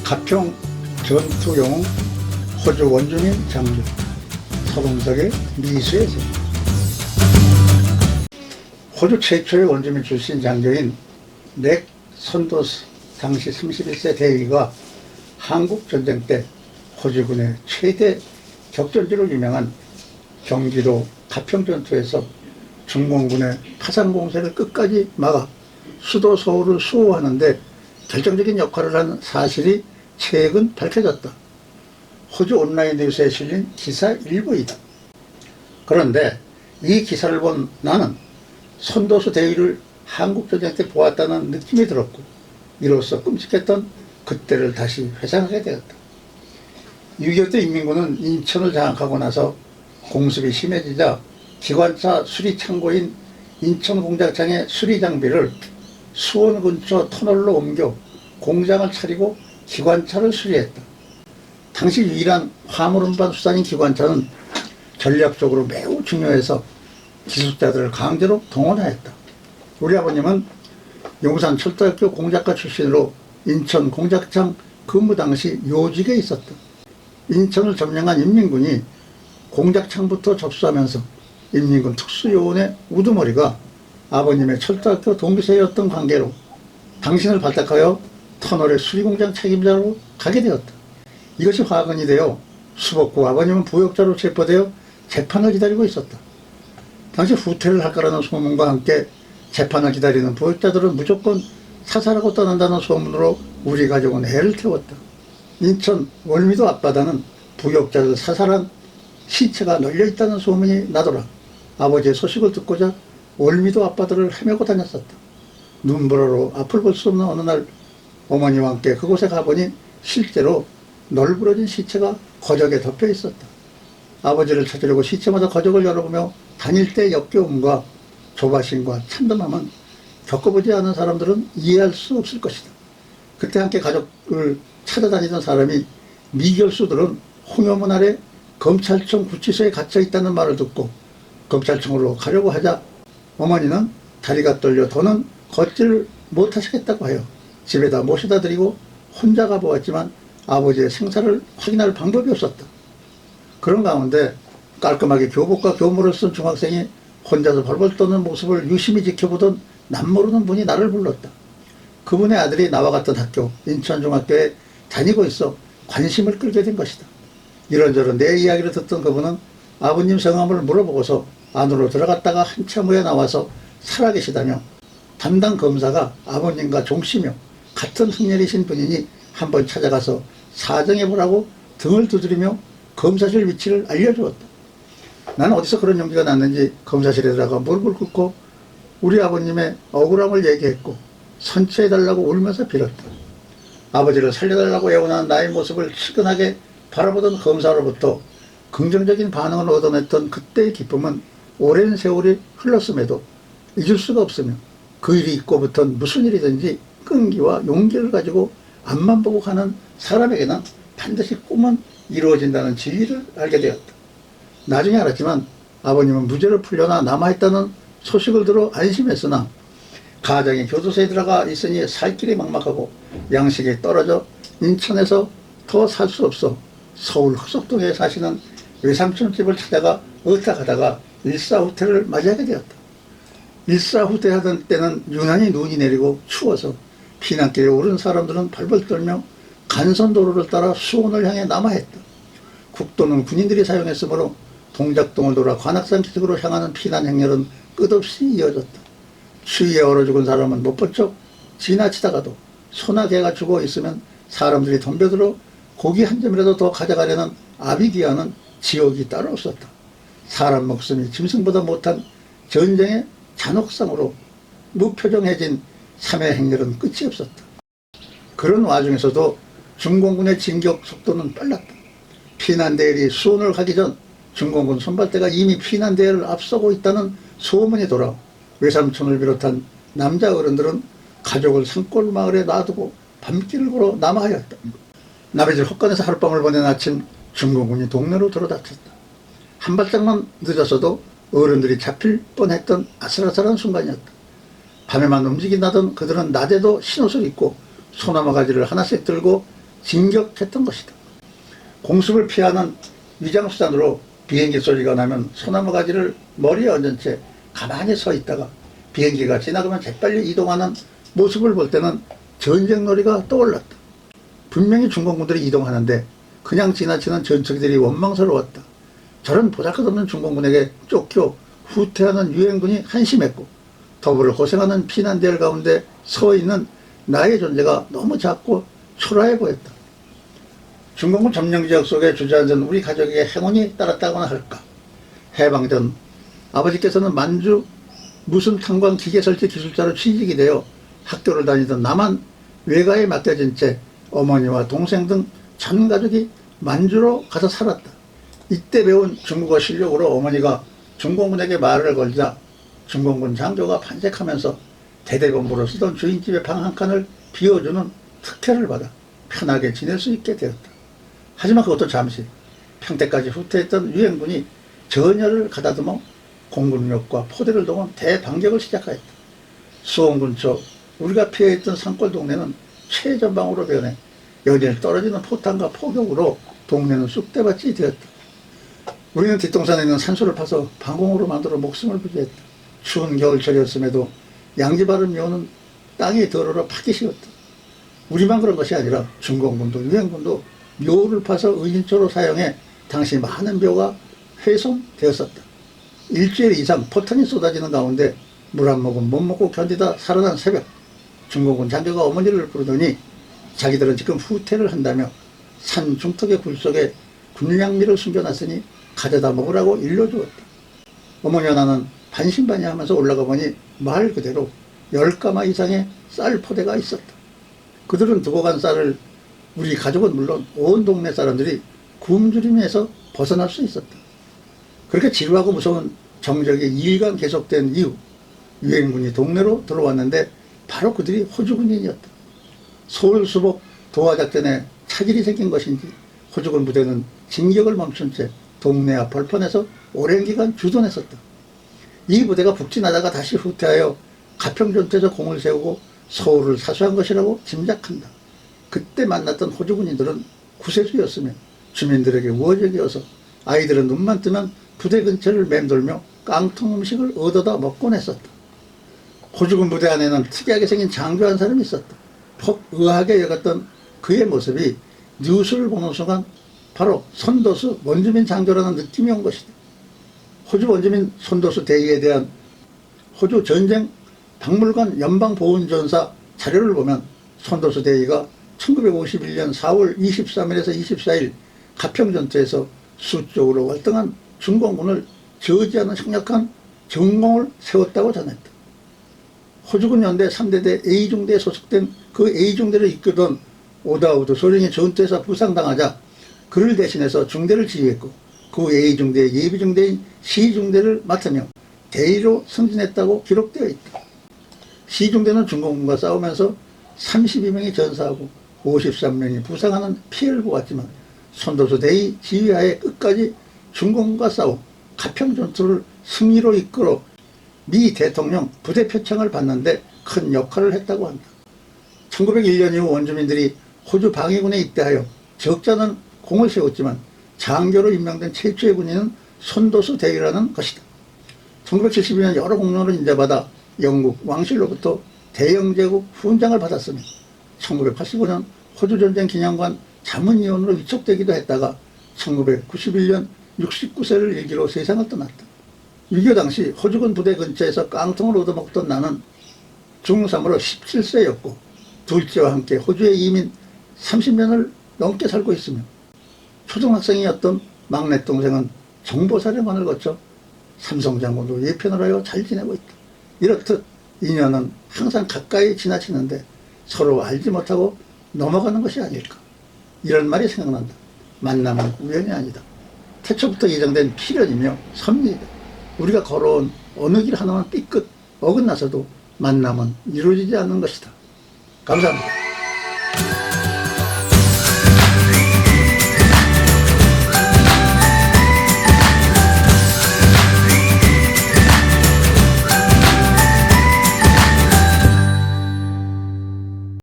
가평 전투용 호주 원주민 장교 서범석의 미수의 세. 호주 최초의 원주민 출신 장교인 넥 선도스 당시 31세 대위가 한국전쟁 때 호주군의 최대 격전지로 유명한 경기도 가평 전투에서 중공군의 파상 공세를 끝까지 막아 수도 서울을 수호하는데 결정적인 역할을 한 사실이 최근 밝혀졌다. 호주 온라인 뉴스에 실린 기사 일부이다. 그런데 이 기사를 본 나는 선도수 대위를 한국전쟁 때 보았다는 느낌이 들었고 이로써 끔찍했던 그때를 다시 회상하게 되었다. 6.25 때 인민군은 인천을 장악하고 나서 공습이 심해지자 기관차 수리 창고인 인천공장장의 수리 장비를 수원 근처 터널로 옮겨 공장을 차리고 기관차를 수리했다. 당시 유일한 화물 운반 수단인 기관차는 전략적으로 매우 중요해서 기술자들을 강제로 동원하였다. 우리 아버님은 용산 철도학교 공작가 출신으로 인천 공작장 근무 당시 요직에 있었다. 인천을 점령한 인민군이 공작창부터 접수하면서 인민군 특수요원의 우두머리가 아버님의 철도학교 동기생이었던 관계로 당신을 발탁하여 터널의 수리공장 책임자로 가게 되었다. 이것이 화근이 되어 수복구 아버님은 부역자로 체포되어 재판을 기다리고 있었다. 당시 후퇴를 할 거라는 소문과 함께 재판을 기다리는 부역자들은 무조건 사살하고 떠난다는 소문으로 우리 가족은 애를 태웠다. 인천 월미도 앞바다는 부역자를 사살한 시체가 널려있다는 소문이 나더라. 아버지의 소식을 듣고자 월미도 앞바다를 헤매고 다녔었다. 눈보라로 앞을 볼 수 없는 어느 날 어머니와 함께 그곳에 가보니 실제로 널브러진 시체가 거적에 덮여 있었다. 아버지를 찾으려고 시체마다 거적을 열어보며 다닐 때 역겨움과 조바심과 참담함은 겪어보지 않은 사람들은 이해할 수 없을 것이다. 그때 함께 가족을 찾아다니던 사람이 미결수들은 홍여문 아래 검찰청 구치소에 갇혀 있다는 말을 듣고 검찰청으로 가려고 하자 어머니는 다리가 떨려 더는 걷지를 못하시겠다고 하여 집에다 모셔다 드리고 혼자 가보았지만 아버지의 생사를 확인할 방법이 없었다. 그런 가운데 깔끔하게 교복과 교무를 쓴 중학생이 혼자서 벌벌 떠는 모습을 유심히 지켜보던 남모르는 분이 나를 불렀다. 그분의 아들이 나와 같은 학교 인천중학교에 다니고 있어 관심을 끌게 된 것이다. 이런저런 내 이야기를 듣던 그분은 아버님 성함을 물어보고서 안으로 들어갔다가 한참 후에 나와서 살아계시다며 담당 검사가 아버님과 종씨며 같은 학년이신 분이니 한번 찾아가서 사정해보라고 등을 두드리며 검사실 위치를 알려주었다. 나는 어디서 그런 용기가 났는지 검사실에 들어가 무릎을 꿇고 우리 아버님의 억울함을 얘기했고 선처해달라고 울면서 빌었다. 아버지를 살려달라고 애원한 나의 모습을 측은하게 바라보던 검사로부터 긍정적인 반응을 얻어냈던 그때의 기쁨은 오랜 세월이 흘렀음에도 잊을 수가 없으며 그 일이 있고부터는 무슨 일이든지 끈기와 용기를 가지고 앞만 보고 가는 사람에게는 반드시 꿈은 이루어진다는 진리를 알게 되었다. 나중에 알았지만 아버님은 무죄를 풀려나 남아있다는 소식을 들어 안심했으나 가장이 교도소에 들어가 있으니 살 길이 막막하고 양식이 떨어져 인천에서 더 살 수 없어 서울 흑석동에 사시는 외삼촌 집을 찾아가 의탁하다가 일사후퇴를 맞이하게 되었다. 일사후퇴하던 때는 유난히 눈이 내리고 추워서 피난길에 오른 사람들은 벌벌 떨며 간선도로를 따라 수원을 향해 남하했다. 국도는 군인들이 사용했으므로 동작동을 돌아 관악산 기슭으로 향하는 피난 행렬은 끝없이 이어졌다. 추위에 얼어 죽은 사람은 못 본 척 지나치다가도 소나 개가 죽어 있으면 사람들이 덤벼들어 고기 한 점이라도 더 가져가려는 아비기와는 지옥이 따로 없었다. 사람 목숨이 짐승보다 못한 전쟁의 잔혹상으로 무표정해진 참의 행렬은 끝이 없었다. 그런 와중에서도 중공군의 진격 속도는 빨랐다. 피난대열이 수원을 가기 전 중공군 선발대가 이미 피난대열을 앞서고 있다는 소문이 돌아 외삼촌을 비롯한 남자 어른들은 가족을 산골 마을에 놔두고 밤길을 걸어 남하하였다. 남의 집 헛간에서 하룻밤을 보낸 아침 중공군이 동네로 들어닥쳤다. 한 발짝만 늦었어도 어른들이 잡힐 뻔했던 아슬아슬한 순간이었다. 밤에만 움직인다던 그들은 낮에도 신옷을 입고 소나무 가지를 하나씩 들고 진격했던 것이다. 공습을 피하는 위장수단으로 비행기 소리가 나면 소나무 가지를 머리에 얹은 채 가만히 서 있다가 비행기가 지나가면 재빨리 이동하는 모습을 볼 때는 전쟁놀이가 떠올랐다. 분명히 중공군들이 이동하는데 그냥 지나치는 전투기들이 원망스러웠다. 저런 보잘것없는 중공군에게 쫓겨 후퇴하는 유엔군이 한심했고 더불어 고생하는 피난대열 가운데 서 있는 나의 존재가 너무 작고 초라해 보였다. 중공군 점령지역 속에 주저앉은 우리 가족에게 행운이 따랐다고나 할까. 해방 전 아버지께서는 만주 무슨 탄광 기계 설치 기술자로 취직이 되어 학교를 다니던 남한 외가에 맡겨진 채 어머니와 동생 등 전 가족이 만주로 가서 살았다. 이때 배운 중국어 실력으로 어머니가 중공군에게 말을 걸자 중공군 장교가 반색하면서 대대본부로 쓰던 주인집의 방 한 칸을 비워주는 특혜를 받아 편하게 지낼 수 있게 되었다. 하지만 그것도 잠시. 평택까지 후퇴했던 유엔군이 전열을 가다듬어 공군력과 포대를 동원 대반격을 시작하였다. 수원 근처 우리가 피해있던 산골 동네는 최전방으로 변해 연일 떨어지는 포탄과 포격으로 동네는 쑥대밭이 되었다. 우리는 뒷동산에 있는 산소를 파서 방공으로 만들어 목숨을 부지했다. 추운 겨울철이었음에도 양지바른 묘는 땅이 더러러 파기 쉬웠다. 우리만 그런 것이 아니라 중공군도 유엔군도 묘를 파서 의인초로 사용해 당시 많은 묘가 훼손되었었다. 일주일 이상 포탄이 쏟아지는 가운데 물 한 모금 못 먹고 견디다 살아난 새벽, 중공군 장교가 어머니를 부르더니 자기들은 지금 후퇴를 한다며 산 중턱의 굴 속에 군량미를 숨겨놨으니 가져다 먹으라고 일러주었다. 어머니와 나는 반신반의하면서 올라가 보니 말 그대로 10가마 이상의 쌀 포대가 있었다. 그들은 두고 간 쌀을 우리 가족은 물론 온 동네 사람들이 굶주림에서 벗어날 수 있었다. 그렇게 지루하고 무서운 정적이 2일간 계속된 이후 유엔군이 동네로 들어왔는데 바로 그들이 호주군인이었다. 서울 수복 도하작전에 차질이 생긴 것인지 호주군 부대는 진격을 멈춘 채 동네 앞 벌판에서 오랜 기간 주둔했었다. 이 부대가 북진하다가 다시 후퇴하여 가평전투에서 공을 세우고 서울을 사수한 것이라고 짐작한다. 그때 만났던 호주군인들은 구세주였으며 주민들에게 우호적이어서 아이들은 눈만 뜨면 부대 근처를 맴돌며 깡통 음식을 얻어다 먹곤 했었다. 호주군 부대 안에는 특이하게 생긴 장교 한 사람이 있었다. 폭 의아하게 여겼던 그의 모습이 뉴스를 보는 순간 바로 손도수 원주민 장교라는 느낌이 온 것이다. 호주 원주민 손도수 대위에 대한 호주 전쟁 박물관 연방보훈전사 자료를 보면 손도수 대위가 1951년 4월 23일에서 24일 가평전투에서 수적으로 월등한 중공군을 저지하는 강력한 전공을 세웠다고 전했다. 호주군 연대 3대대 A중대에 소속된 그 A중대를 이끌던 오다우드 소령이 전투에서 부상당하자 그를 대신해서 중대를 지휘했고 그 A중대의 예비중대인 C중대를 맡으며 대위로 승진했다고 기록되어 있다. C중대는 중공군과 싸우면서 32명이 전사하고 53명이 부상하는 피해를 보았지만 손도수 대위 지휘하에 끝까지 중공군과 싸워 가평 전투를 승리로 이끌어 미 대통령 부대 표창을 받는데 큰 역할을 했다고 한다. 1901년 이후 원주민들이 호주 방위군에 입대하여 적잖은 공을 세웠지만 장교로 임명된 최초의 군인은 손도수 대위라는 것이다. 1972년 여러 공로를 인정받아 영국 왕실로부터 대영제국 훈장을 받았으며 1985년 호주전쟁 기념관 자문위원으로 위촉되기도 했다가 1991년 69세를 일기로 세상을 떠났다. 6.25 당시 호주군 부대 근처에서 깡통을 얻어먹던 나는 중3으로 17세였고 둘째와 함께 호주에 이민 30년을 넘게 살고 있으며 초등학생이었던 막내 동생은 정보사령관을 거쳐 삼성장군으로 예편을 하여 잘 지내고 있다. 이렇듯 인연은 항상 가까이 지나치는데 서로 알지 못하고 넘어가는 것이 아닐까. 이런 말이 생각난다. 만남은 우연이 아니다. 태초부터 예정된 필연이며 섭리이다. 우리가 걸어온 어느 길 하나만 삐끗 어긋나서도 만남은 이루어지지 않는 것이다. 감사합니다.